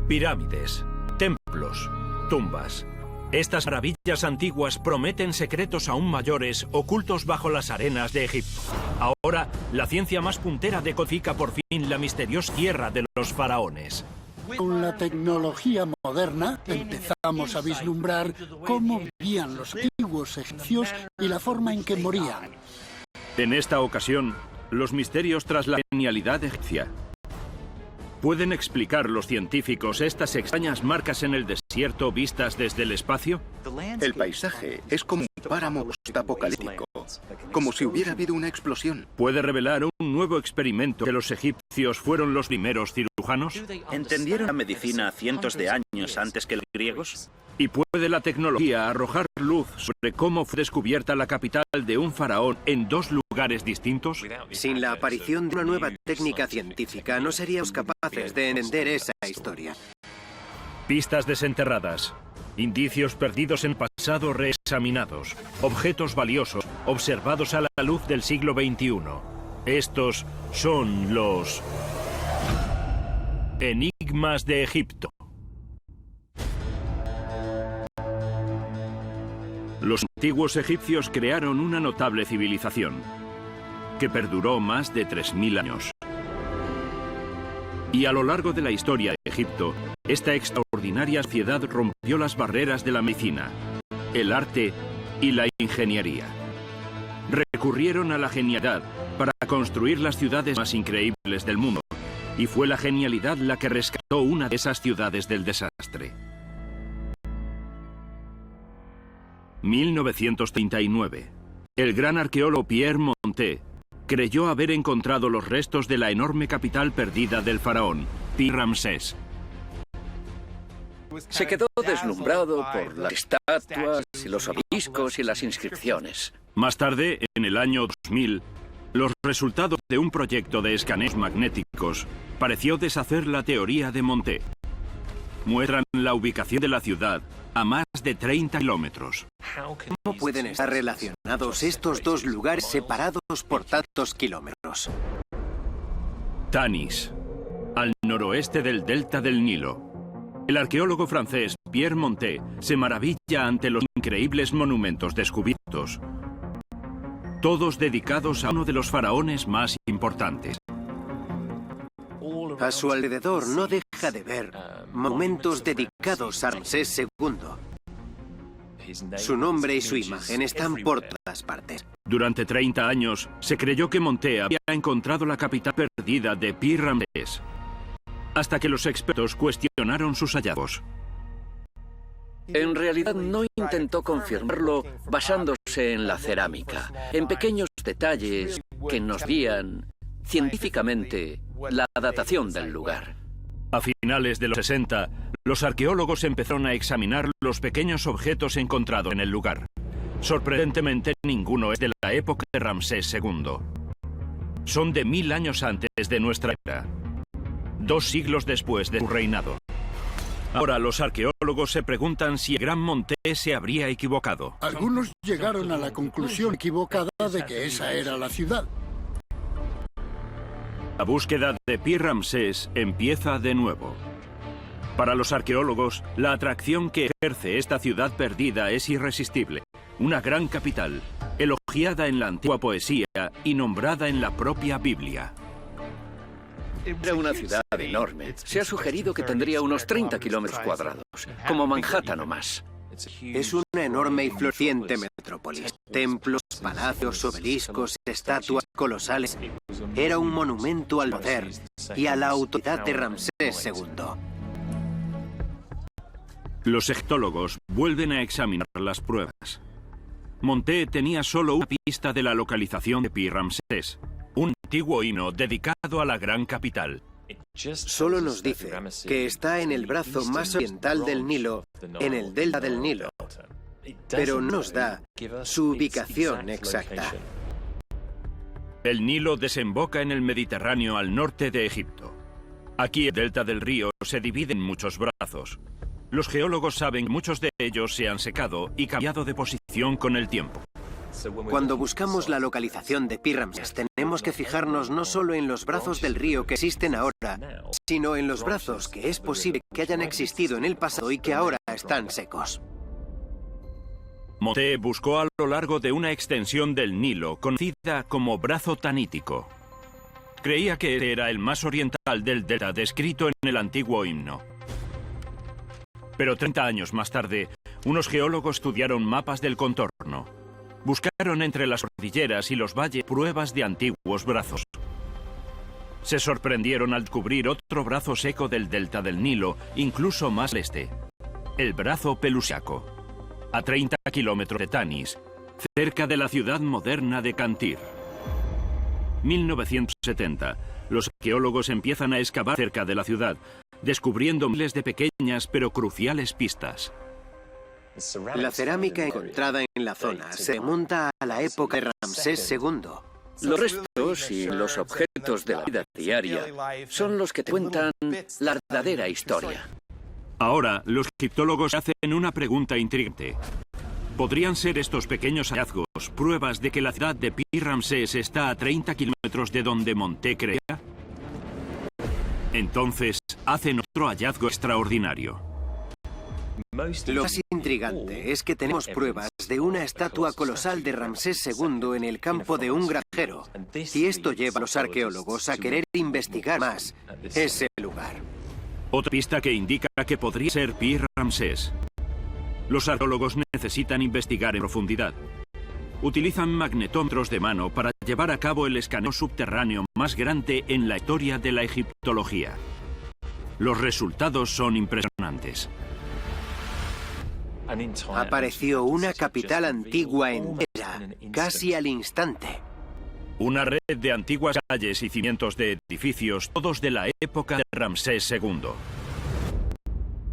Pirámides, templos, tumbas. Estas maravillas antiguas prometen secretos aún mayores ocultos bajo las arenas de Egipto. Ahora, la ciencia más puntera decodifica por fin la misteriosa tierra de los faraones. Con la tecnología moderna empezamos a vislumbrar cómo vivían los antiguos egipcios y la forma en que morían. En esta ocasión, los misterios tras la genialidad egipcia. ¿Pueden explicar los científicos estas extrañas marcas en el desierto vistas desde el espacio? El paisaje es como un páramo postapocalíptico, como si hubiera habido una explosión. ¿Puede revelar un nuevo experimento que los egipcios fueron los primeros cirujanos? ¿Entendieron la medicina cientos de años antes que los griegos? ¿Y puede la tecnología arrojar luz sobre cómo fue descubierta la capital de un faraón en dos lugares distintos? Sin la aparición de una nueva técnica científica, no seríamos capaces de entender esa historia. Pistas desenterradas, indicios perdidos en pasado reexaminados, objetos valiosos observados a la luz del siglo XXI. Estos son los enigmas de Egipto. Los antiguos egipcios crearon una notable civilización que perduró más de 3000 años. Y a lo largo de la historia de Egipto, esta extraordinaria sociedad rompió las barreras de la medicina, el arte y la ingeniería. Recurrieron a la genialidad para construir las ciudades más increíbles del mundo, y fue la genialidad la que rescató una de esas ciudades del desastre. 1939. El gran arqueólogo Pierre Montet creyó haber encontrado los restos de la enorme capital perdida del faraón, Pi-Ramsés. Se quedó deslumbrado por las estatuas y los obeliscos y las inscripciones. Más tarde, en el año 2000, los resultados de un proyecto de escaneos magnéticos pareció deshacer la teoría de Montet. Muestran la ubicación de la ciudad a más de 30 kilómetros. ¿Cómo pueden estar relacionados estos dos lugares separados por tantos kilómetros? Tanis, al noroeste del delta del Nilo. El arqueólogo francés Pierre Montet se maravilla ante los increíbles monumentos descubiertos, todos dedicados a uno de los faraones más importantes. A su alrededor no deja de ver monumentos dedicados a Ramsés II. Su nombre y su imagen están por todas partes. Durante 30 años se creyó que Montet había encontrado la capital perdida de Pi-Ramsés, hasta que los expertos cuestionaron sus hallazgos. En realidad no intentó confirmarlo basándose en la cerámica, en pequeños detalles que nos guían científicamente la datación del lugar. A finales de los 60, los arqueólogos empezaron a examinar los pequeños objetos encontrados en el lugar. Sorprendentemente, ninguno es de la época de Ramsés II. Son de 1000 años antes de nuestra era, 2 siglos después de su reinado. Ahora los arqueólogos se preguntan si el gran Montet se habría equivocado. Algunos llegaron a la conclusión equivocada de que esa era la ciudad. La búsqueda de Pi-Ramsés empieza de nuevo. Para los arqueólogos, la atracción que ejerce esta ciudad perdida es irresistible. Una gran capital, elogiada en la antigua poesía y nombrada en la propia Biblia. Era una ciudad enorme. Se ha sugerido que tendría unos 30 kilómetros cuadrados, como Manhattan o más. Es una enorme y floreciente metrópolis. Templos, palacios, obeliscos, estatuas colosales. Era un monumento al poder y a la autoridad de Ramsés II. Los egiptólogos vuelven a examinar las pruebas. Montet tenía solo una pista de la localización de Pi-Ramsés, un antiguo himno dedicado a la gran capital. Solo nos dice que está en el brazo más oriental del Nilo, en el delta del Nilo, pero no nos da su ubicación exacta. El Nilo desemboca en el Mediterráneo al norte de Egipto. Aquí el delta del río se divide en muchos brazos. Los geólogos saben que muchos de ellos se han secado y cambiado de posición con el tiempo. Cuando buscamos la localización de Pi Ramsés, tenemos que fijarnos no solo en los brazos del río que existen ahora, sino en los brazos que es posible que hayan existido en el pasado y que ahora están secos. Monté buscó a lo largo de una extensión del Nilo, conocida como brazo tanítico. Creía que era el más oriental del delta descrito en el antiguo himno. Pero 30 años más tarde, unos geólogos estudiaron mapas del contorno. Buscaron entre las cordilleras y los valles pruebas de antiguos brazos. Se sorprendieron al descubrir otro brazo seco del delta del Nilo, incluso más al este, el brazo pelusiaco, a 30 kilómetros de Tanis, cerca de la ciudad moderna de Cantir. 1970. Los arqueólogos empiezan a excavar cerca de la ciudad, descubriendo miles de pequeñas pero cruciales pistas. La cerámica encontrada en la zona se remonta a la época de Ramsés II. Los restos y los objetos de la vida diaria son los que te cuentan la verdadera historia. Ahora, los egiptólogos hacen una pregunta intrigante. ¿Podrían ser estos pequeños hallazgos pruebas de que la ciudad de Pi Ramsés está a 30 kilómetros de donde Monté crea? Entonces, hacen otro hallazgo extraordinario. Lo más intrigante es que tenemos pruebas de una estatua colosal de Ramsés II en el campo de un granjero. Y esto lleva a los arqueólogos a querer investigar más ese lugar. Otra pista que indica que podría ser Pi Ramsés. Los arqueólogos necesitan investigar en profundidad. Utilizan magnetómetros de mano para llevar a cabo el escaneo subterráneo más grande en la historia de la egiptología. Los resultados son impresionantes. Apareció una capital antigua entera, casi al instante. Una red de antiguas calles y cimientos de edificios, todos de la época de Ramsés II.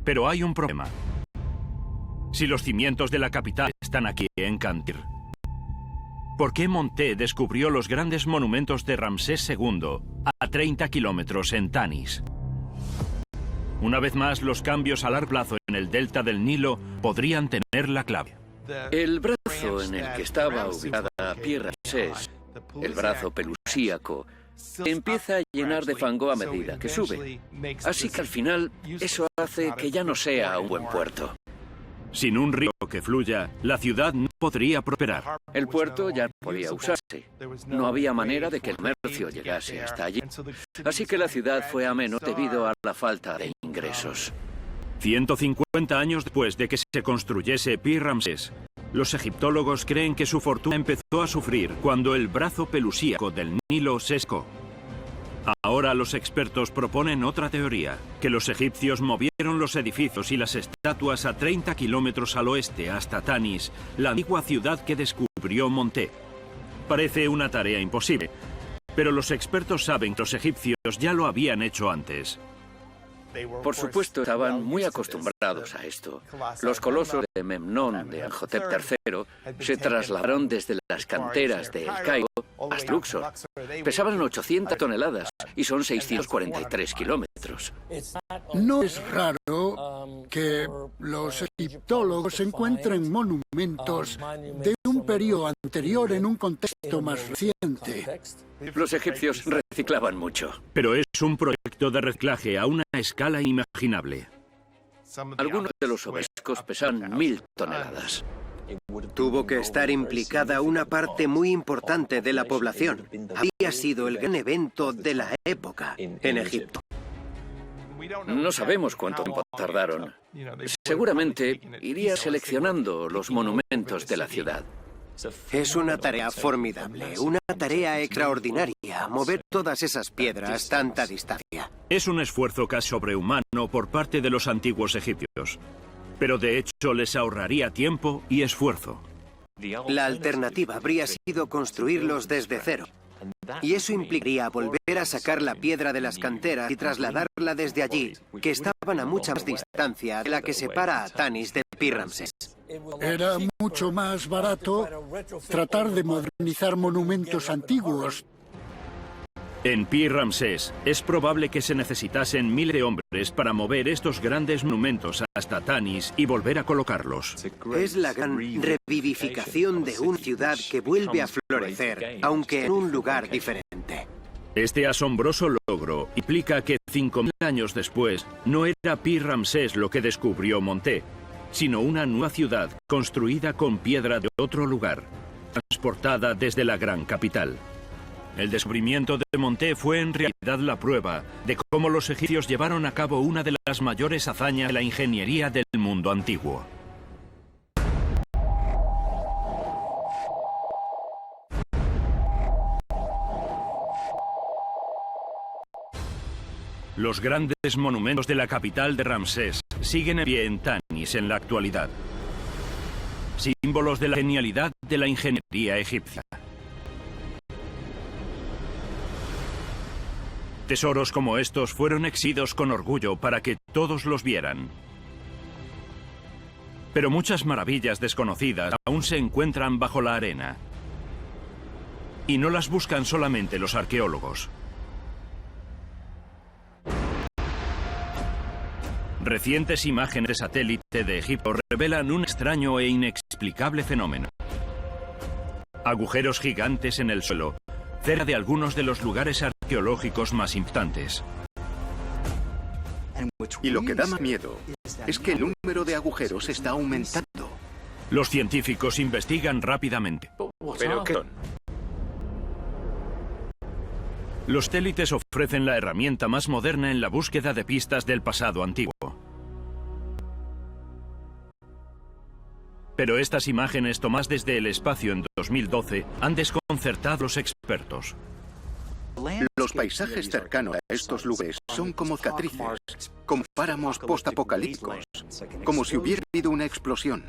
Pero hay un problema. Si los cimientos de la capital están aquí en Cantir, ¿por qué Monté descubrió los grandes monumentos de Ramsés II a 30 kilómetros en Tanis? Una vez más, los cambios a largo plazo en el delta del Nilo podrían tener la clave. El brazo en el que estaba ubicada Pi Ramsés, el brazo pelusíaco, empieza a llenar de fango a medida que sube. Así que al final, eso hace que ya no sea un buen puerto. Sin un río que fluya, la ciudad no podría prosperar. El puerto ya no podía usarse. No había manera de que el comercio llegase hasta allí. Así que la ciudad fue a menos debido a la falta de ingresos. 150 años después de que se construyese Pi Ramsés, los egiptólogos creen que su fortuna empezó a sufrir cuando el brazo pelusíaco del Nilo se secó. Ahora los expertos proponen otra teoría, que los egipcios movieron los edificios y las estatuas a 30 kilómetros al oeste hasta Tanis, la antigua ciudad que descubrió Monté. Parece una tarea imposible, pero los expertos saben que los egipcios ya lo habían hecho antes. Por supuesto, estaban muy acostumbrados a esto. Los colosos de Memnón de Amenhotep III se trasladaron desde las canteras de El Cairo hasta Luxor. Pesaban 800 toneladas y son 643 kilómetros. No es raro que los egiptólogos encuentren monumentos de un periodo anterior en un contexto más reciente. Los egipcios reciclaban mucho. Pero es un proyecto de reciclaje a una escala inimaginable. Algunos de los obescos pesan 1000 toneladas. Tuvo que estar implicada una parte muy importante de la población. Había sido el gran evento de la época en Egipto. No sabemos cuánto tiempo tardaron. Seguramente iría seleccionando los monumentos de la ciudad. Es una tarea formidable, una tarea extraordinaria, mover todas esas piedras tanta distancia. Es un esfuerzo casi sobrehumano por parte de los antiguos egipcios, pero de hecho les ahorraría tiempo y esfuerzo. La alternativa habría sido construirlos desde cero. Y eso implicaría volver a sacar la piedra de las canteras y trasladarla desde allí, que estaban a mucha más distancia de la que separa a Tanis de Pi Ramsés. Era mucho más barato tratar de modernizar monumentos antiguos. En Pi Ramsés es probable que se necesitasen 1000 de hombres para mover estos grandes monumentos hasta Tanis y volver a colocarlos. Es la gran revivificación de una ciudad que vuelve a florecer, aunque en un lugar diferente. Este asombroso logro implica que 5000 años después no era Pi Ramsés lo que descubrió Monté, sino una nueva ciudad construida con piedra de otro lugar, transportada desde la gran capital. El descubrimiento de Monté fue en realidad la prueba de cómo los egipcios llevaron a cabo una de las mayores hazañas de la ingeniería del mundo antiguo. Los grandes monumentos de la capital de Ramsés siguen en pie en Tanis en la actualidad. Símbolos de la genialidad de la ingeniería egipcia. Tesoros como estos fueron exhibidos con orgullo para que todos los vieran. Pero muchas maravillas desconocidas aún se encuentran bajo la arena. Y no las buscan solamente los arqueólogos. Recientes imágenes de satélite de Egipto revelan un extraño e inexplicable fenómeno. Agujeros gigantes en el suelo, cerca de algunos de los lugares arqueológicos más importantes. Y lo que da más miedo es que el número de agujeros está aumentando. Los científicos investigan rápidamente. ¿Pero qué son? Los satélites ofrecen la herramienta más moderna en la búsqueda de pistas del pasado antiguo. Pero estas imágenes tomadas desde el espacio en 2012 han desconcertado a los expertos. Los paisajes cercanos a estos lugares son como cicatrices, como páramos postapocalípticos, como si hubiera habido una explosión.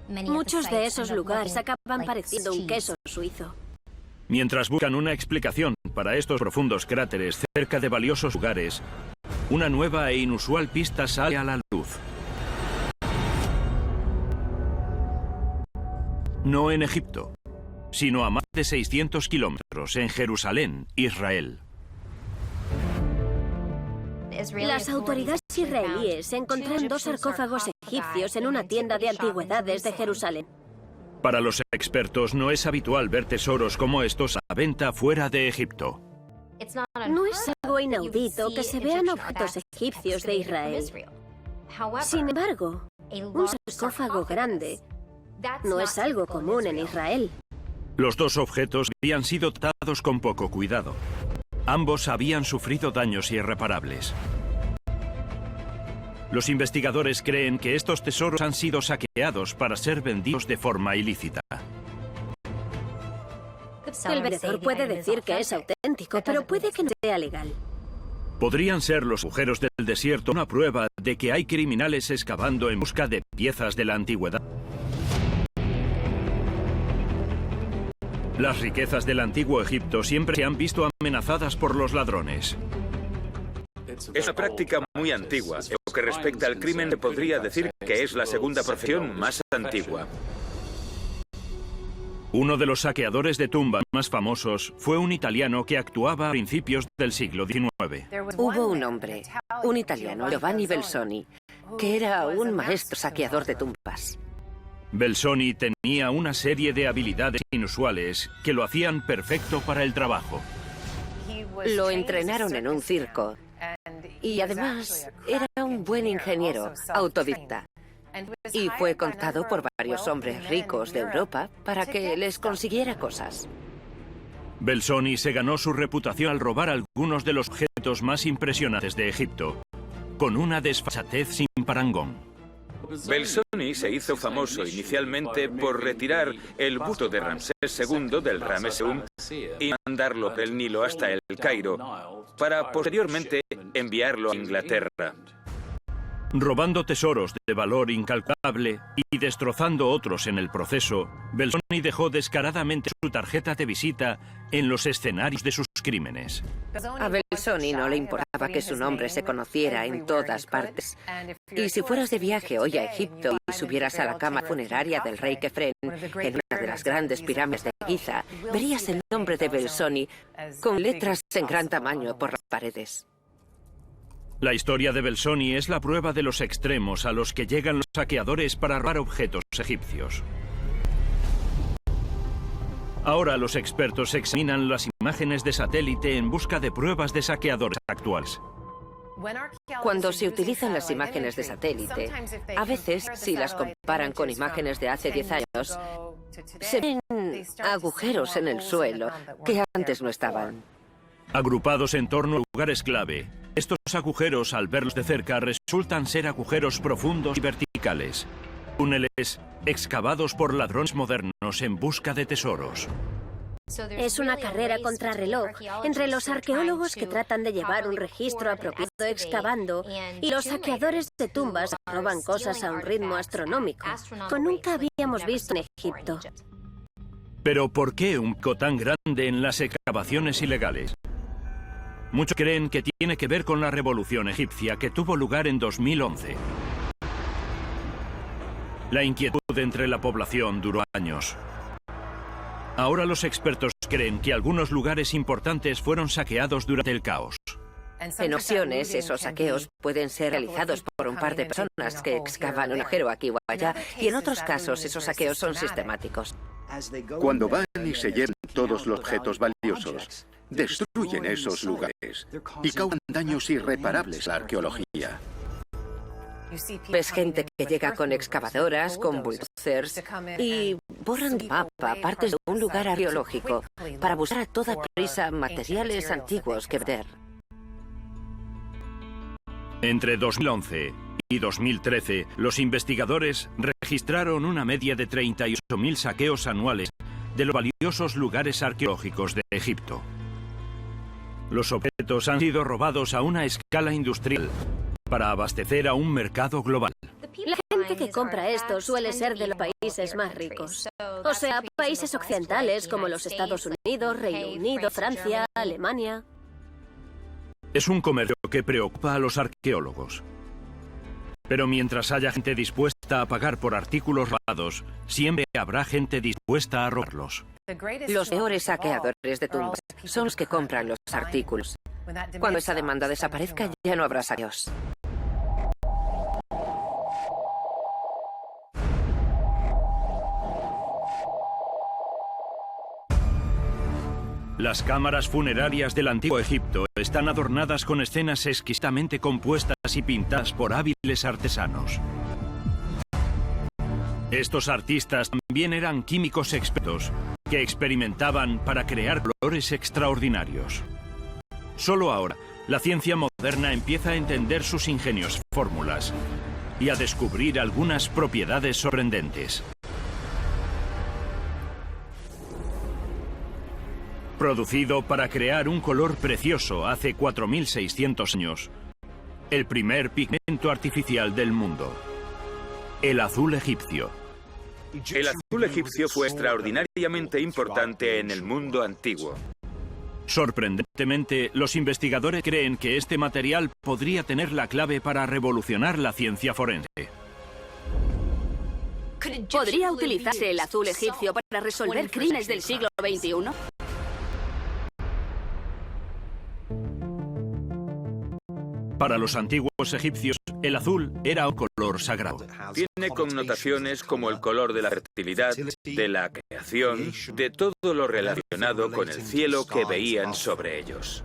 Muchos de esos lugares acaban pareciendo un queso suizo. Mientras buscan una explicación para estos profundos cráteres cerca de valiosos lugares, una nueva e inusual pista sale a la luz. No en Egipto, sino a más de 600 kilómetros en Jerusalén, Israel. Las autoridades israelíes encontraron 2 sarcófagos egipcios en una tienda de antigüedades de Jerusalén. Para los expertos no es habitual ver tesoros como estos a la venta fuera de Egipto. No es algo inaudito que se vean objetos egipcios de Israel. Sin embargo, un sarcófago grande no es algo común en Israel. Los 2 objetos habían sido tratados con poco cuidado. Ambos habían sufrido daños irreparables. Los investigadores creen que estos tesoros han sido saqueados para ser vendidos de forma ilícita. El vendedor puede decir que es auténtico, pero puede que no sea legal. Podrían ser los agujeros del desierto una prueba de que hay criminales excavando en busca de piezas de la antigüedad. Las riquezas del antiguo Egipto siempre se han visto amenazadas por los ladrones. Es una práctica muy antigua. En lo que respecta al crimen, se podría decir que es la segunda profesión más antigua. Uno de los saqueadores de tumbas más famosos fue un italiano que actuaba a principios del siglo XIX. Hubo un hombre, un italiano, Giovanni Belzoni, que era un maestro saqueador de tumbas. Belzoni tenía una serie de habilidades inusuales que lo hacían perfecto para el trabajo. Lo entrenaron en un circo y además era un buen ingeniero, autodidacta. Y fue contratado por varios hombres ricos de Europa para que les consiguiera cosas. Belzoni se ganó su reputación al robar algunos de los objetos más impresionantes de Egipto, con una desfachatez sin parangón. Belzoni se hizo famoso inicialmente por retirar el busto de Ramsés II del Ramesseum y mandarlo del Nilo hasta el Cairo, para posteriormente enviarlo a Inglaterra. Robando tesoros de valor incalculable y destrozando otros en el proceso, Belzoni dejó descaradamente su tarjeta de visita en los escenarios de sus crímenes. A Belzoni no le importaba que su nombre se conociera en todas partes. Y si fueras de viaje hoy a Egipto y subieras a la cama funeraria del rey Kefren en una de las grandes pirámides de Giza, verías el nombre de Belzoni con letras en gran tamaño por las paredes. La historia de Belzoni es la prueba de los extremos a los que llegan los saqueadores para robar objetos egipcios. Ahora los expertos examinan las imágenes de satélite en busca de pruebas de saqueadores actuales. Cuando se utilizan las imágenes de satélite, a veces, si las comparan con imágenes de hace 10 años, se ven agujeros en el suelo que antes no estaban. Agrupados en torno a lugares clave, estos agujeros, al verlos de cerca, resultan ser agujeros profundos y verticales. Túneles excavados por ladrones modernos en busca de tesoros. Es una carrera contrarreloj entre los arqueólogos que tratan de llevar un registro apropiado excavando y los saqueadores de tumbas que roban cosas a un ritmo astronómico, que nunca habíamos visto en Egipto. Pero ¿por qué un pico tan grande en las excavaciones ilegales? Muchos creen que tiene que ver con la revolución egipcia que tuvo lugar en 2011. La inquietud entre la población duró años. Ahora los expertos creen que algunos lugares importantes fueron saqueados durante el caos. En ocasiones, esos saqueos pueden ser realizados por un par de personas que excavan un agujero aquí o allá, y en otros casos esos saqueos son sistemáticos. Cuando van y se llevan todos los objetos valiosos, destruyen esos lugares y causan daños irreparables a la arqueología. Ves gente que llega con excavadoras, con bulldozers y borran de mapa partes de un lugar arqueológico para buscar a toda prisa materiales antiguos que vender. Entre 2011 y 2013, los investigadores registraron una media de 38.000 saqueos anuales de los valiosos lugares arqueológicos de Egipto. Los objetos han sido robados a una escala industrial para abastecer a un mercado global. La gente que compra esto suele ser de los países más ricos. O sea, países occidentales como los Estados Unidos, Reino Unido, Francia, Alemania. Es un comercio que preocupa a los arqueólogos. Pero mientras haya gente dispuesta a pagar por artículos robados, siempre habrá gente dispuesta a robarlos. Los peores saqueadores de tumbas son los que compran los artículos. Cuando esa demanda desaparezca, ya no habrá saqueos. Las cámaras funerarias del antiguo Egipto están adornadas con escenas exquisitamente compuestas y pintadas por hábiles artesanos. Estos artistas también eran químicos expertos que experimentaban para crear colores extraordinarios. Solo ahora, la ciencia moderna empieza a entender sus ingeniosas fórmulas y a descubrir algunas propiedades sorprendentes. Producido para crear un color precioso hace 4.600 años, el primer pigmento artificial del mundo, el azul egipcio. El azul egipcio fue extraordinariamente importante en el mundo antiguo. Sorprendentemente, los investigadores creen que este material podría tener la clave para revolucionar la ciencia forense. ¿Podría utilizarse el azul egipcio para resolver crímenes del siglo XXI? Para los antiguos egipcios, el azul era un color sagrado. Tiene connotaciones como el color de la fertilidad, de la creación, de todo lo relacionado con el cielo que veían sobre ellos.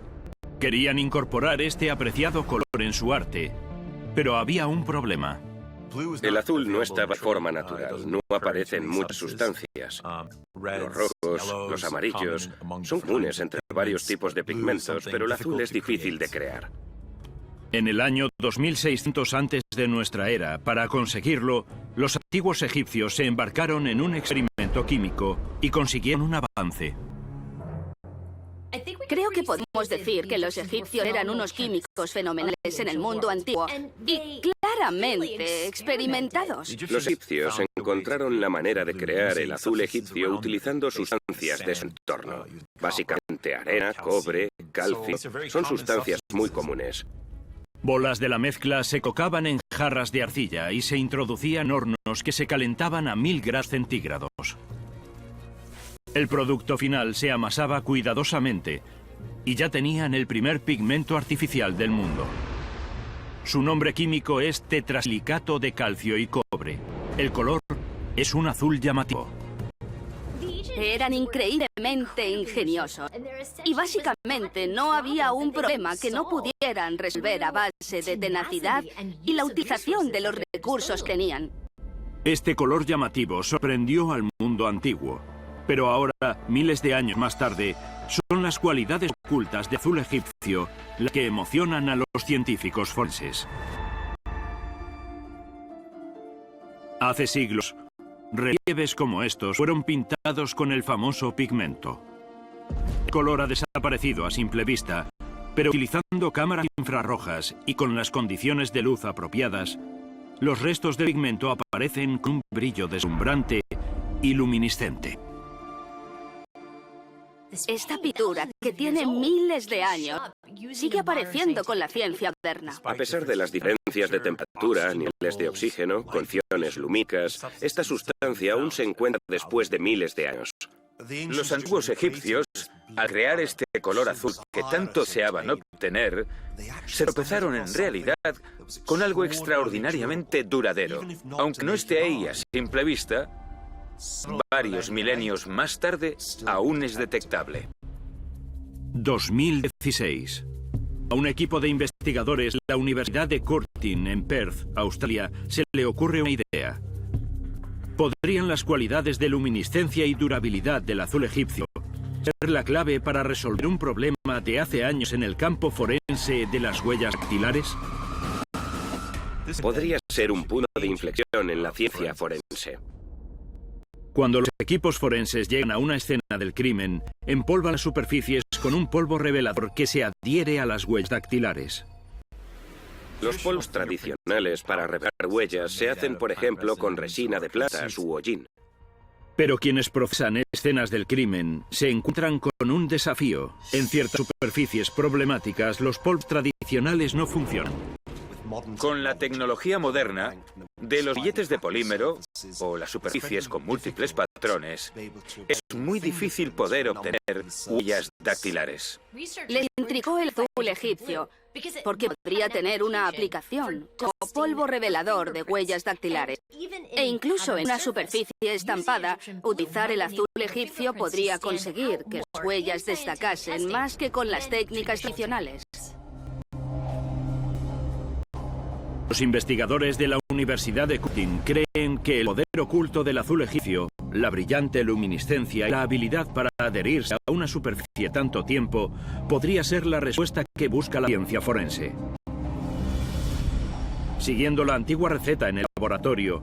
Querían incorporar este apreciado color en su arte, pero había un problema. El azul no estaba de forma natural, no aparecen muchas sustancias. Los rojos, los amarillos, son comunes entre varios tipos de pigmentos, pero el azul es difícil de crear. En el año 2600 antes de nuestra era, para conseguirlo, los antiguos egipcios se embarcaron en un experimento químico y consiguieron un avance. Creo que podemos decir que los egipcios eran unos químicos fenomenales en el mundo antiguo y claramente experimentados. Los egipcios encontraron la manera de crear el azul egipcio utilizando sustancias de su entorno. Básicamente arena, cobre, calcio, son sustancias muy comunes. Bolas de la mezcla se colocaban en jarras de arcilla y se introducían en hornos que se calentaban a 1000 grados centígrados. El producto final se amasaba cuidadosamente y ya tenían el primer pigmento artificial del mundo. Su nombre químico es tetrasilicato de calcio y cobre. El color es un azul llamativo. Eran increíblemente ingeniosos y básicamente no había un problema que no pudieran resolver a base de tenacidad y la utilización de los recursos que tenían. Este color llamativo sorprendió al mundo antiguo, pero ahora, miles de años más tarde, son las cualidades ocultas de azul egipcio las que emocionan a los científicos forenses. Hace siglos, relieves como estos fueron pintados con el famoso pigmento. El color ha desaparecido a simple vista, pero utilizando cámaras infrarrojas y con las condiciones de luz apropiadas, los restos de pigmento aparecen con un brillo deslumbrante y luminiscente. Esta pintura, que tiene miles de años, sigue apareciendo con la ciencia moderna. A pesar de las diferencias de temperatura, niveles de oxígeno, condiciones lumínicas, esta sustancia aún se encuentra después de miles de años. Los antiguos egipcios, al crear este color azul que tanto deseaban obtener, se tropezaron en realidad con algo extraordinariamente duradero. Aunque no esté ahí a simple vista, varios milenios más tarde aún es detectable. 2016. A un equipo de investigadores de la Universidad de Curtin en Perth, Australia, se le ocurre una idea. ¿Podrían las cualidades de luminiscencia y durabilidad del azul egipcio ser la clave para resolver un problema de hace años en el campo forense de las huellas dactilares? Podría ser un punto de inflexión en la ciencia forense. Cuando los equipos forenses llegan a una escena del crimen, empolvan las superficies con un polvo revelador que se adhiere a las huellas dactilares. Los polvos tradicionales para revelar huellas se hacen, por ejemplo, con resina de plantas u hollín. Pero quienes procesan escenas del crimen se encuentran con un desafío. En ciertas superficies problemáticas, los polvos tradicionales no funcionan. Con la tecnología moderna, de los billetes de polímero o las superficies con múltiples patrones, es muy difícil poder obtener huellas dactilares. Les intrigó el azul egipcio, porque podría tener una aplicación como polvo revelador de huellas dactilares. E incluso en una superficie estampada, utilizar el azul egipcio podría conseguir que las huellas destacasen más que con las técnicas tradicionales. Los investigadores de la Universidad de Curtin creen que el poder oculto del azul egipcio, la brillante luminiscencia y la habilidad para adherirse a una superficie tanto tiempo, podría ser la respuesta que busca la ciencia forense. Siguiendo la antigua receta en el laboratorio,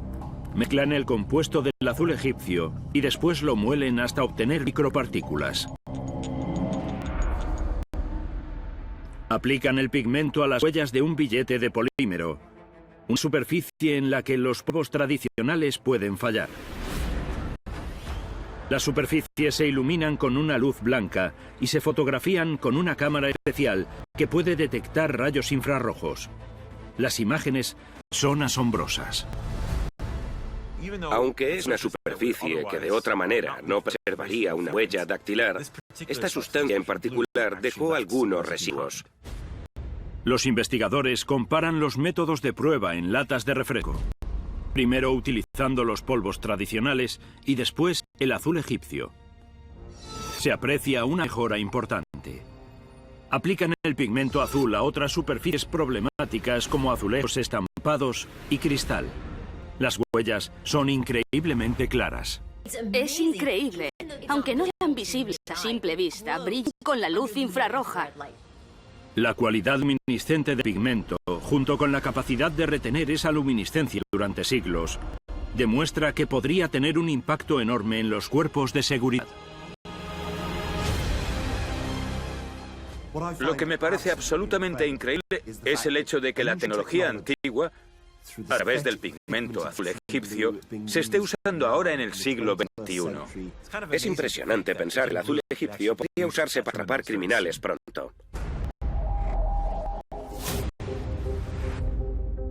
mezclan el compuesto del azul egipcio y después lo muelen hasta obtener micropartículas. Aplican el pigmento a las huellas de un billete de polímero, una superficie en la que los polvos tradicionales pueden fallar. Las superficies se iluminan con una luz blanca y se fotografían con una cámara especial que puede detectar rayos infrarrojos. Las imágenes son asombrosas. Aunque es una superficie que de otra manera no preservaría una huella dactilar, esta sustancia en particular dejó algunos residuos. Los investigadores comparan los métodos de prueba en latas de refresco. Primero utilizando los polvos tradicionales y después el azul egipcio. Se aprecia una mejora importante. Aplican el pigmento azul a otras superficies problemáticas como azulejos estampados y cristal. Las huellas son increíblemente claras. Es increíble. Aunque no sean visibles a simple vista, brillan con la luz infrarroja. La cualidad luminiscente del pigmento, junto con la capacidad de retener esa luminiscencia durante siglos, demuestra que podría tener un impacto enorme en los cuerpos de seguridad. Lo que me parece absolutamente increíble es el hecho de que la tecnología antigua, a través del pigmento azul egipcio, se esté usando ahora en el siglo XXI. Es impresionante pensar que el azul egipcio podría usarse para atrapar criminales pronto.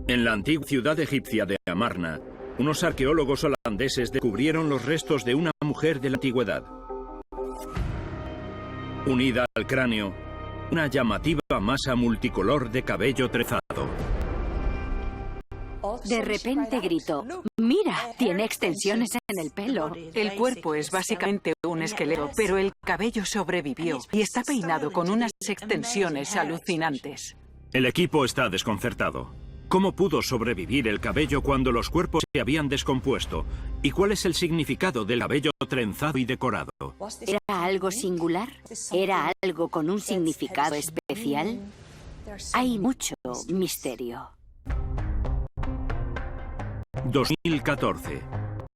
En la antigua ciudad egipcia de Amarna, unos arqueólogos holandeses descubrieron los restos de una mujer de la antigüedad. Unida al cráneo, una llamativa masa multicolor de cabello trenzado. De repente gritó: ¡Mira! Tiene extensiones en el pelo. El cuerpo es básicamente un esqueleto, pero el cabello sobrevivió y está peinado con unas extensiones alucinantes. El equipo está desconcertado. ¿Cómo pudo sobrevivir el cabello cuando los cuerpos se habían descompuesto? ¿Y cuál es el significado del cabello trenzado y decorado? ¿Era algo singular? ¿Era algo con un significado especial? Hay mucho misterio. 2014.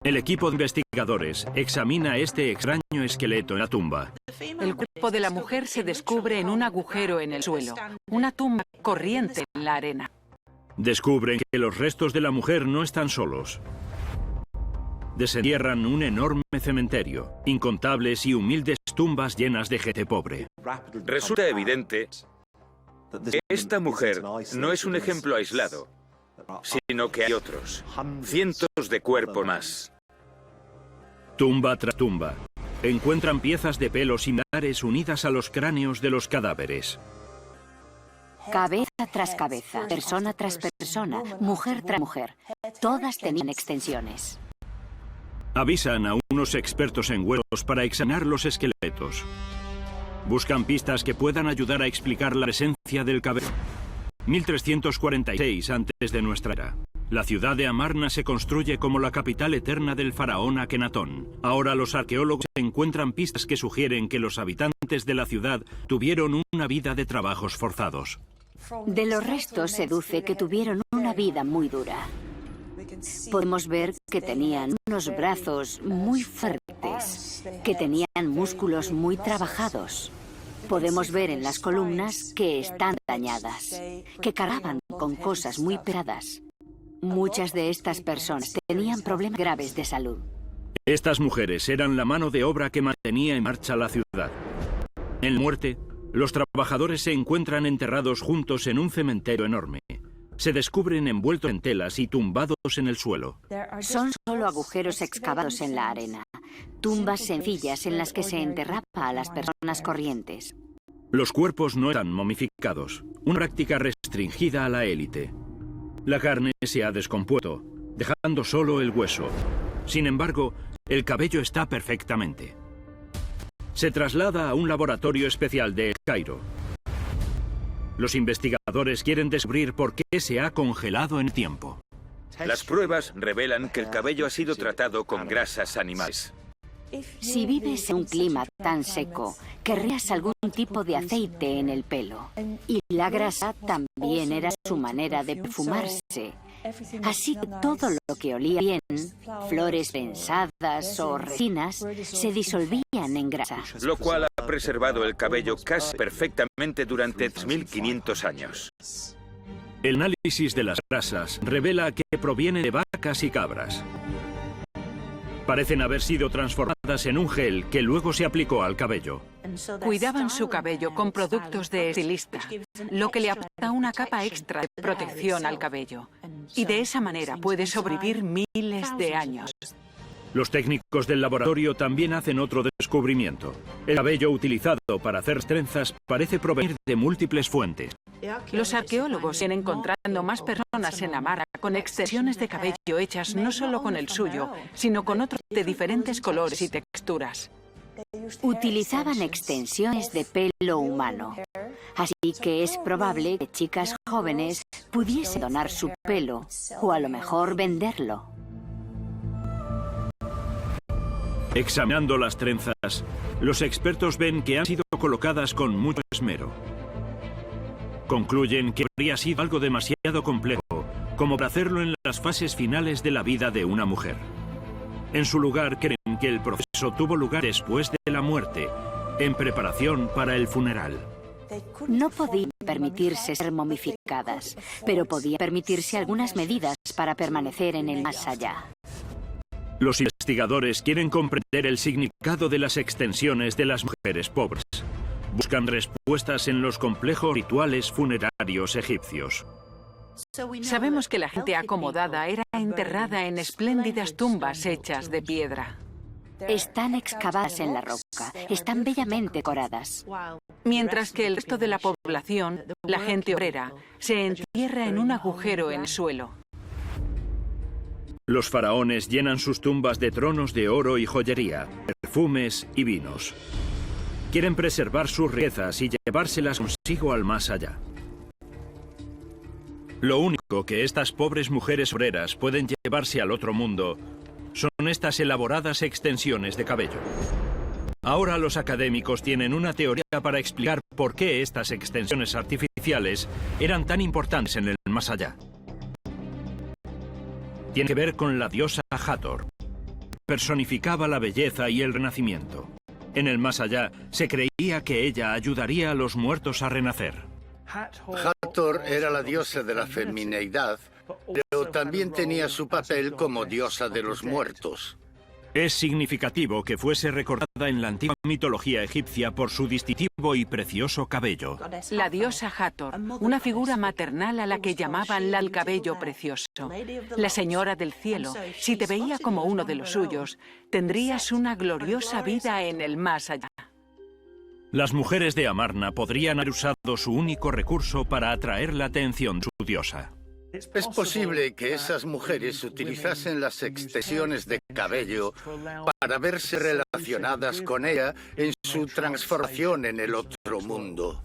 El equipo de investigadores examina este extraño esqueleto en la tumba. El cuerpo de la mujer se descubre en un agujero en el suelo, una tumba corriente en la arena. Descubren que los restos de la mujer no están solos. Desentierran un enorme cementerio, incontables y humildes tumbas llenas de gente pobre. Resulta evidente que esta mujer no es un ejemplo aislado, sino que hay otros, cientos de cuerpos más. Tumba tras tumba, encuentran piezas de pelo similares unidas a los cráneos de los cadáveres. Cabeza tras cabeza, persona tras persona, mujer tras mujer. Todas tenían extensiones. Avisan a unos expertos en huesos para examinar los esqueletos. Buscan pistas que puedan ayudar a explicar la presencia del cabello. 1346 antes de nuestra era. La ciudad de Amarna se construye como la capital eterna del faraón Akenatón. Ahora los arqueólogos encuentran pistas que sugieren que los habitantes de la ciudad tuvieron una vida de trabajos forzados. De los restos se deduce que tuvieron una vida muy dura. Podemos ver que tenían unos brazos muy fuertes, que tenían músculos muy trabajados. Podemos ver en las columnas que están dañadas, que cargaban con cosas muy pesadas. Muchas de estas personas tenían problemas graves de salud. Estas mujeres eran la mano de obra que mantenía en marcha la ciudad. En la muerte, los trabajadores se encuentran enterrados juntos en un cementerio enorme. Se descubren envueltos en telas y tumbados en el suelo. Son solo agujeros excavados en la arena, tumbas sencillas en las que se enterraba a las personas corrientes. Los cuerpos no están momificados, una práctica restringida a la élite. La carne se ha descompuesto, dejando solo el hueso. Sin embargo, el cabello está perfectamente. Se traslada a un laboratorio especial de El Cairo. Los investigadores quieren descubrir por qué se ha congelado en tiempo. Las pruebas revelan que el cabello ha sido tratado con grasas animales. Si vives en un clima tan seco, querrías algún tipo de aceite en el pelo. Y la grasa también era su manera de perfumarse. Así que todo lo que olía bien, flores prensadas o resinas, se disolvían en grasa. Lo cual ha preservado el cabello casi perfectamente durante 3.500 años. El análisis de las grasas revela que provienen de vacas y cabras. Parecen haber sido transformadas en un gel que luego se aplicó al cabello. Cuidaban su cabello con productos de estilista, lo que le aporta una capa extra de protección al cabello. Y de esa manera puede sobrevivir miles de años. Los técnicos del laboratorio también hacen otro descubrimiento. El cabello utilizado para hacer trenzas parece provenir de múltiples fuentes. Los arqueólogos siguen encontrando más personas en Amarna con extensiones de cabello hechas no solo con el suyo, sino con otros de diferentes colores y texturas. Utilizaban extensiones de pelo humano, así que es probable que chicas jóvenes pudiesen donar su pelo o a lo mejor venderlo. Examinando las trenzas, los expertos ven que han sido colocadas con mucho esmero. Concluyen que habría sido algo demasiado complejo como para hacerlo en las fases finales de la vida de una mujer. En su lugar, creen que el proceso tuvo lugar después de la muerte, en preparación para el funeral. No podían permitirse ser momificadas, pero podían permitirse algunas medidas para permanecer en el más allá. Los investigadores quieren comprender el significado de las extensiones de las mujeres pobres. Buscan respuestas en los complejos rituales funerarios egipcios. Sabemos que la gente acomodada era enterrada en espléndidas tumbas hechas de piedra. Están excavadas en la roca. Están bellamente decoradas. Mientras que el resto de la población, la gente obrera, se entierra en un agujero en el suelo. Los faraones llenan sus tumbas de tronos de oro y joyería, perfumes y vinos. Quieren preservar sus riquezas y llevárselas consigo al más allá. Lo único que estas pobres mujeres obreras pueden llevarse al otro mundo son estas elaboradas extensiones de cabello. Ahora los académicos tienen una teoría para explicar por qué estas extensiones artificiales eran tan importantes en el más allá. Tiene que ver con la diosa Hathor. Personificaba la belleza y el renacimiento. En el más allá se creía que ella ayudaría a los muertos a renacer. Hathor era la diosa de la femineidad, pero también tenía su papel como diosa de los muertos. Es significativo que fuese recordada en la antigua mitología egipcia por su distintivo y precioso cabello. La diosa Hathor, una figura maternal a la que llamaban la al cabello precioso. La señora del cielo, si te veía como uno de los suyos, tendrías una gloriosa vida en el más allá. Las mujeres de Amarna podrían haber usado su único recurso para atraer la atención de su diosa. Es posible que esas mujeres utilizasen las extensiones de cabello para verse relacionadas con ella en su transformación en el otro mundo.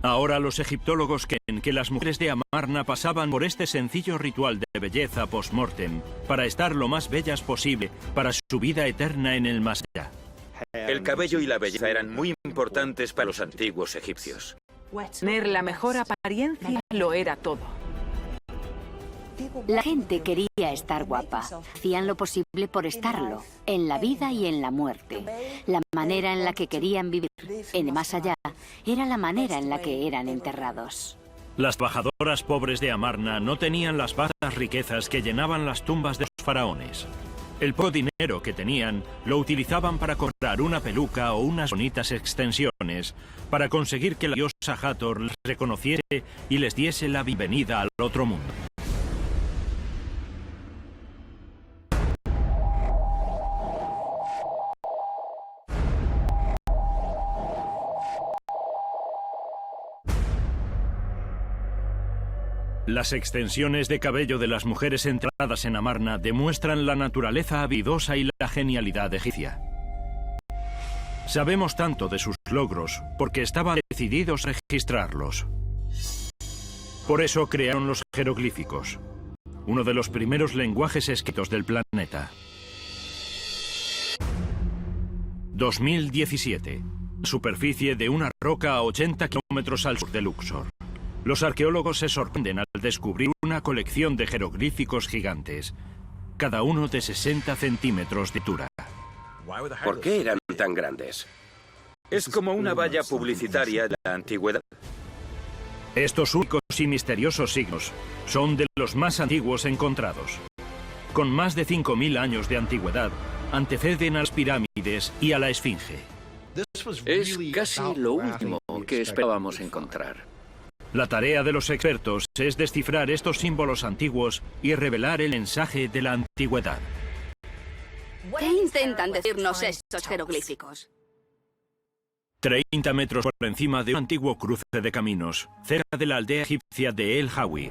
Ahora los egiptólogos creen que las mujeres de Amarna pasaban por este sencillo ritual de belleza post-mortem para estar lo más bellas posible para su vida eterna en el más allá. El cabello y la belleza eran muy importantes para los antiguos egipcios. Tener la mejor apariencia lo era todo. La gente quería estar guapa. Hacían lo posible por estarlo, en la vida y en la muerte. La manera en la que querían vivir en el más allá era la manera en la que eran enterrados. Las trabajadoras pobres de Amarna no tenían las vastas riquezas que llenaban las tumbas de los faraones. El poco dinero que tenían lo utilizaban para comprar una peluca o unas bonitas extensiones para conseguir que la diosa Hathor les reconociese y les diese la bienvenida al otro mundo. Las extensiones de cabello de las mujeres enterradas en Amarna demuestran la naturaleza habilidosa y la genialidad egipcia. Sabemos tanto de sus logros porque estaban decididos a registrarlos. Por eso crearon los jeroglíficos, uno de los primeros lenguajes escritos del planeta. 2017. Superficie de una roca a 80 kilómetros al sur de Luxor. Los arqueólogos se sorprenden al descubrir una colección de jeroglíficos gigantes, cada uno de 60 centímetros de altura. ¿Por qué eran tan grandes? Es como una valla publicitaria de la antigüedad. Estos únicos y misteriosos signos son de los más antiguos encontrados. Con más de 5.000 años de antigüedad, anteceden a las pirámides y a la Esfinge. Es casi lo último que esperábamos encontrar. La tarea de los expertos es descifrar estos símbolos antiguos y revelar el mensaje de la antigüedad. ¿Qué intentan decirnos estos jeroglíficos? 30 metros por encima de un antiguo cruce de caminos, cerca de la aldea egipcia de El Hawi.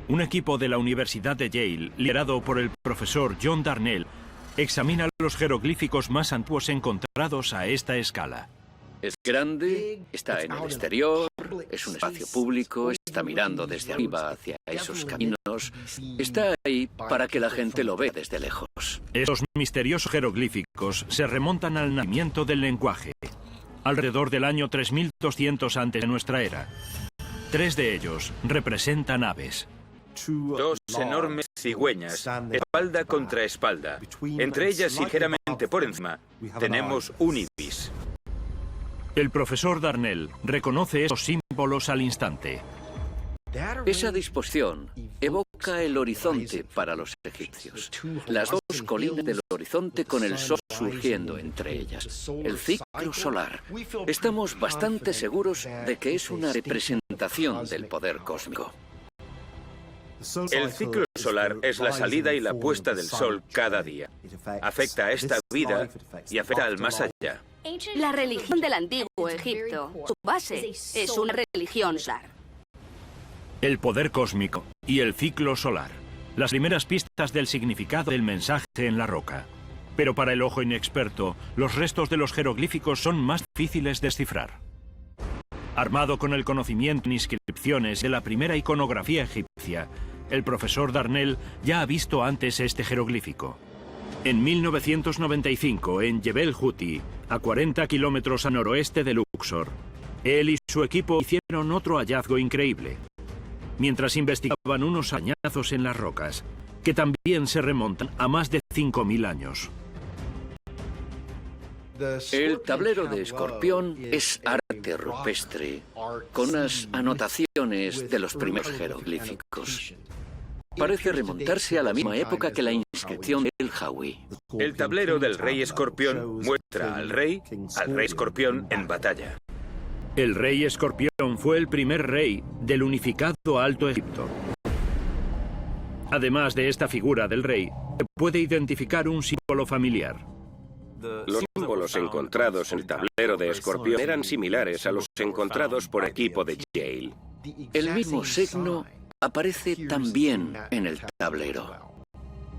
Un equipo de la Universidad de Yale, liderado por el profesor John Darnell, examina los jeroglíficos más antiguos encontrados a esta escala. Es grande, está en el exterior, es un espacio público, está mirando desde arriba hacia esos caminos. Está ahí para que la gente lo vea desde lejos. Estos misteriosos jeroglíficos se remontan al nacimiento del lenguaje, alrededor del año 3200 antes de nuestra era. 3 de ellos representan aves. 2 enormes cigüeñas, espalda contra espalda. Entre ellas, ligeramente por encima, tenemos un ibis. El profesor Darnell reconoce estos símbolos al instante. Esa disposición evoca el horizonte para los egipcios. Las 2 colinas del horizonte con el sol surgiendo entre ellas. El ciclo solar. Estamos bastante seguros de que es una representación del poder cósmico. El ciclo solar es la salida y la puesta del sol cada día. Afecta a esta vida y afecta al más allá. La religión del antiguo Egipto, su base, es una religión solar. El poder cósmico y el ciclo solar. Las primeras pistas del significado del mensaje en la roca. Pero para el ojo inexperto, los restos de los jeroglíficos son más difíciles de descifrar. Armado con el conocimiento en inscripciones de la primera iconografía egipcia, el profesor Darnell ya ha visto antes este jeroglífico. En 1995, en Jebel Houthi, a 40 kilómetros al noroeste de Luxor, él y su equipo hicieron otro hallazgo increíble. Mientras investigaban unos arañazos en las rocas, que también se remontan a más de 5.000 años. El tablero de escorpión es arte rupestre, con unas anotaciones de los primeros jeroglíficos. Parece remontarse a la misma época que la inscripción de El Hawi. El tablero del rey escorpión muestra al rey escorpión en batalla. El rey escorpión fue el primer rey del unificado Alto Egipto. Además de esta figura del rey, se puede identificar un símbolo familiar. Los símbolos encontrados en el tablero de escorpión eran similares a los encontrados por el equipo de Yale. El mismo signo aparece también en el tablero.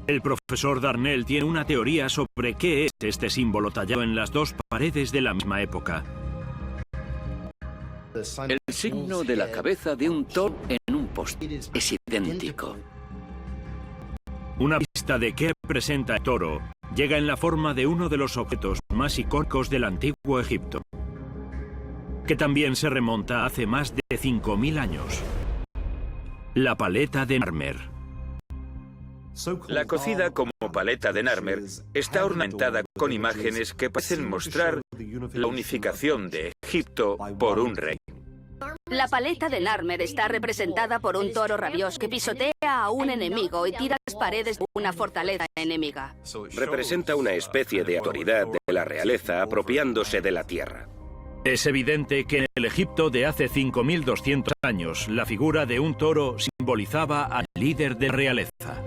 El profesor Darnell tiene una teoría sobre qué es este símbolo tallado en las dos paredes de la misma época. El signo de la cabeza de un toro en un poste es idéntico. Una pista de qué representa el toro llega en la forma de uno de los objetos más icónicos del antiguo Egipto, que también se remonta hace más de 5.000 años. La paleta de Narmer. La cocida como paleta de Narmer está ornamentada con imágenes que parecen mostrar la unificación de Egipto por un rey. La paleta de Narmer está representada por un toro rabioso que pisotea a un enemigo y tira las paredes de una fortaleza enemiga. Representa una especie de autoridad de la realeza apropiándose de la tierra. Es evidente que en el Egipto de hace 5.200 años, la figura de un toro simbolizaba al líder de la realeza.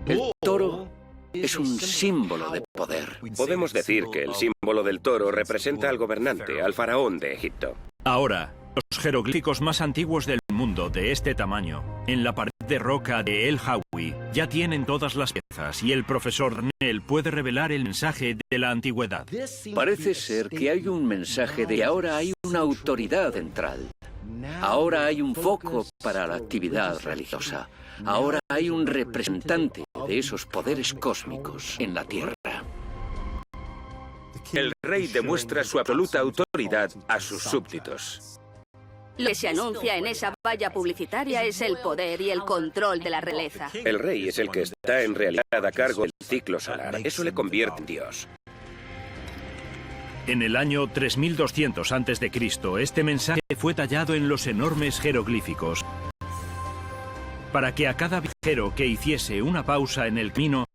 El toro es un símbolo de poder. Podemos decir que el símbolo del toro representa al gobernante, al faraón de Egipto. Ahora, los jeroglíficos más antiguos del mundo de este tamaño, en la pared de roca de El Hawi, ya tienen todas las piezas y el profesor Darnell puede revelar el mensaje de la antigüedad. Parece ser que hay un mensaje de que ahora hay una autoridad central. Ahora hay un foco para la actividad religiosa. Ahora hay un representante de esos poderes cósmicos en la Tierra. El rey demuestra su absoluta autoridad a sus súbditos. Lo que se anuncia en esa valla publicitaria es el poder y el control de la realeza. El rey es el que está en realidad a cargo del ciclo solar. Eso le convierte en Dios. En el año 3200 a.C., este mensaje fue tallado en los enormes jeroglíficos para que a cada viajero que hiciese una pausa en el camino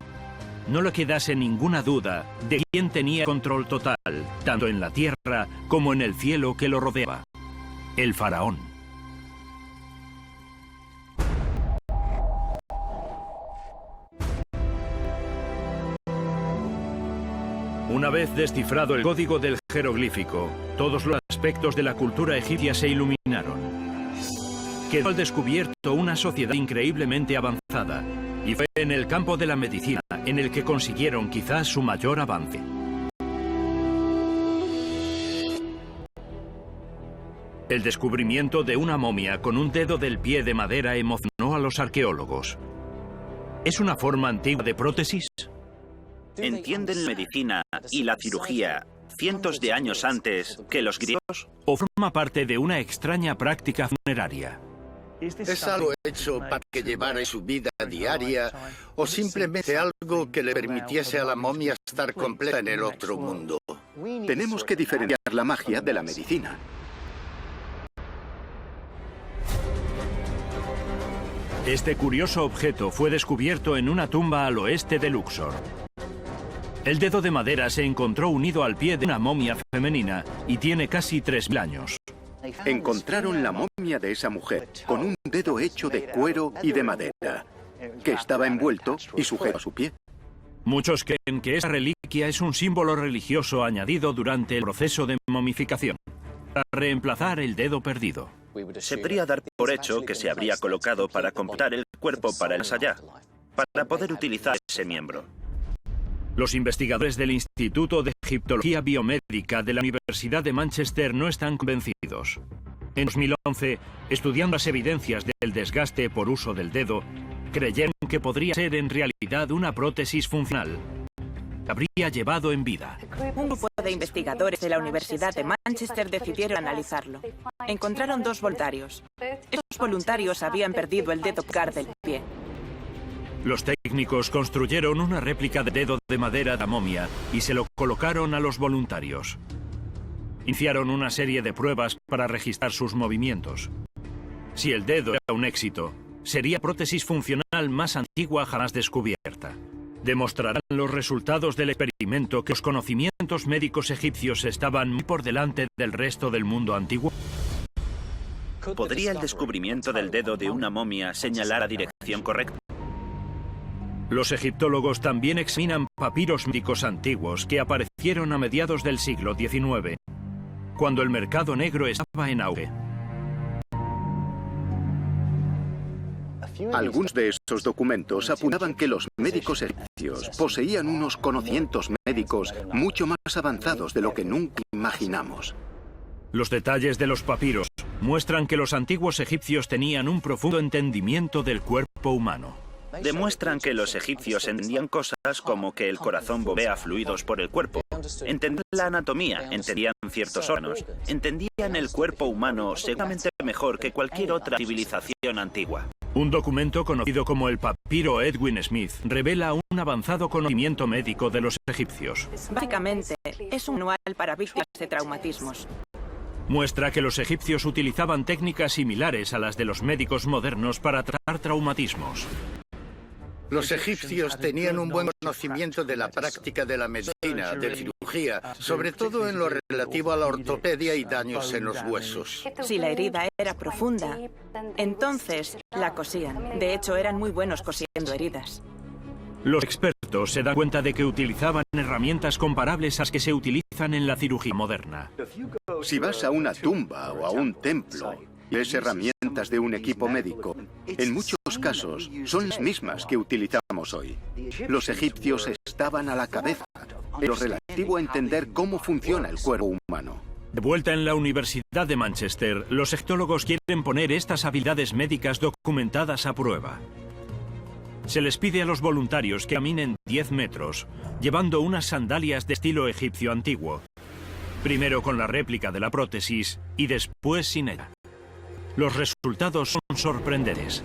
no le quedase ninguna duda de quién tenía control total, tanto en la tierra como en el cielo que lo rodeaba: el faraón. Una vez descifrado el código del jeroglífico, todos los aspectos de la cultura egipcia se iluminaron. Quedó al descubierto una sociedad increíblemente avanzada, y fue en el campo de la medicina en el que consiguieron quizás su mayor avance. El descubrimiento de una momia con un dedo del pie de madera emocionó a los arqueólogos. ¿Es una forma antigua de prótesis? ¿Entienden la medicina y la cirugía cientos de años antes que los griegos? ¿O forma parte de una extraña práctica funeraria? ¿Es algo hecho para que llevara su vida diaria o simplemente algo que le permitiese a la momia estar completa en el otro mundo? Tenemos que diferenciar la magia de la medicina. Este curioso objeto fue descubierto en una tumba al oeste de Luxor. El dedo de madera se encontró unido al pie de una momia femenina y tiene casi 3.000 años. Encontraron la momia de esa mujer con un dedo hecho de cuero y de madera, que estaba envuelto y sujeto a su pie. Muchos creen que esta reliquia es un símbolo religioso añadido durante el proceso de momificación, para reemplazar el dedo perdido. Se podría dar por hecho que se habría colocado para completar el cuerpo para el más allá, para poder utilizar ese miembro. Los investigadores del Instituto de Egiptología Biomédica de la Universidad de Manchester no están convencidos. En 2011, estudiando las evidencias del desgaste por uso del dedo, creyeron que podría ser en realidad una prótesis funcional que habría llevado en vida. Un grupo de investigadores de la Universidad de Manchester decidieron analizarlo. Encontraron 2 voluntarios. Estos voluntarios habían perdido el dedo pulgar del pie. Los técnicos construyeron una réplica de dedo de madera de la momia y se lo colocaron a los voluntarios. Iniciaron una serie de pruebas para registrar sus movimientos. Si el dedo era un éxito, sería la prótesis funcional más antigua jamás descubierta. Demostrarán los resultados del experimento que los conocimientos médicos egipcios estaban muy por delante del resto del mundo antiguo. ¿Podría el descubrimiento del dedo de una momia señalar la dirección correcta? Los egiptólogos también examinan papiros médicos antiguos que aparecieron a mediados del siglo XIX, cuando el mercado negro estaba en auge. Algunos de estos documentos apuntaban que los médicos egipcios poseían unos conocimientos médicos mucho más avanzados de lo que nunca imaginamos. Los detalles de los papiros muestran que los antiguos egipcios tenían un profundo entendimiento del cuerpo humano. Demuestran que los egipcios entendían cosas como que el corazón bombea fluidos por el cuerpo, entendían la anatomía, entendían ciertos órganos, entendían el cuerpo humano seguramente mejor que cualquier otra civilización antigua. Un documento conocido como el papiro Edwin Smith revela un avanzado conocimiento médico de los egipcios. Básicamente, es un manual para víctimas de traumatismos. Muestra que los egipcios utilizaban técnicas similares a las de los médicos modernos para tratar traumatismos. Los egipcios tenían un buen conocimiento de la práctica de la medicina, de la cirugía, sobre todo en lo relativo a la ortopedia y daños en los huesos. Si la herida era profunda, entonces la cosían. De hecho, eran muy buenos cosiendo heridas. Los expertos se dan cuenta de que utilizaban herramientas comparables a las que se utilizan en la cirugía moderna. Si vas a una tumba o a un templo y ves herramientas de un equipo médico, en muchos casos son las mismas que utilizamos hoy. Los egipcios estaban a la cabeza en lo relativo a entender cómo funciona el cuerpo humano. De vuelta en la Universidad de Manchester, los egiptólogos quieren poner estas habilidades médicas documentadas a prueba. Se les pide a los voluntarios que caminen 10 metros, llevando unas sandalias de estilo egipcio antiguo. Primero con la réplica de la prótesis y después sin ella. Los resultados son sorprendentes.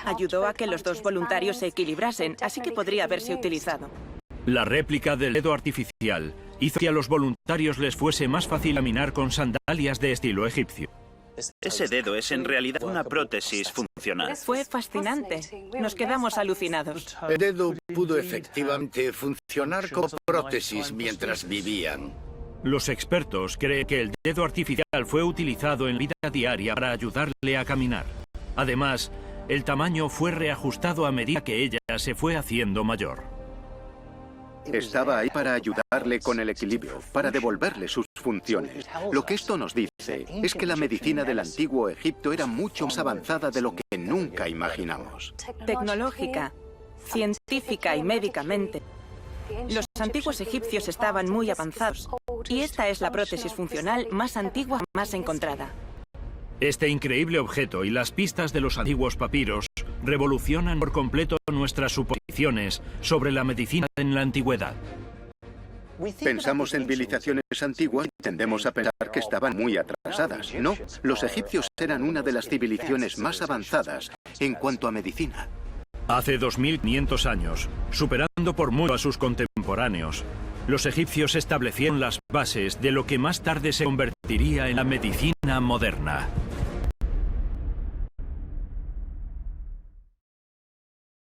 Ayudó a que los 2 voluntarios se equilibrasen, así que podría haberse utilizado. La réplica del dedo artificial hizo que a los voluntarios les fuese más fácil caminar con sandalias de estilo egipcio. Ese dedo es en realidad una prótesis funcional. Fue fascinante. Nos quedamos alucinados. El dedo pudo efectivamente funcionar como prótesis mientras vivían. Los expertos creen que el dedo artificial fue utilizado en la vida diaria para ayudarle a caminar. Además, el tamaño fue reajustado a medida que ella se fue haciendo mayor. Estaba ahí para ayudarle con el equilibrio, para devolverle sus funciones. Lo que esto nos dice es que la medicina del antiguo Egipto era mucho más avanzada de lo que nunca imaginamos. Tecnológica, científica y médicamente. Los antiguos egipcios estaban muy avanzados, y esta es la prótesis funcional más antigua jamás encontrada. Este increíble objeto y las pistas de los antiguos papiros revolucionan por completo nuestras suposiciones sobre la medicina en la antigüedad. Pensamos en civilizaciones antiguas y tendemos a pensar que estaban muy atrasadas. No, los egipcios eran una de las civilizaciones más avanzadas en cuanto a medicina. Hace 2500 años, superando por mucho a sus contemporáneos, los egipcios establecieron las bases de lo que más tarde se convertiría en la medicina moderna.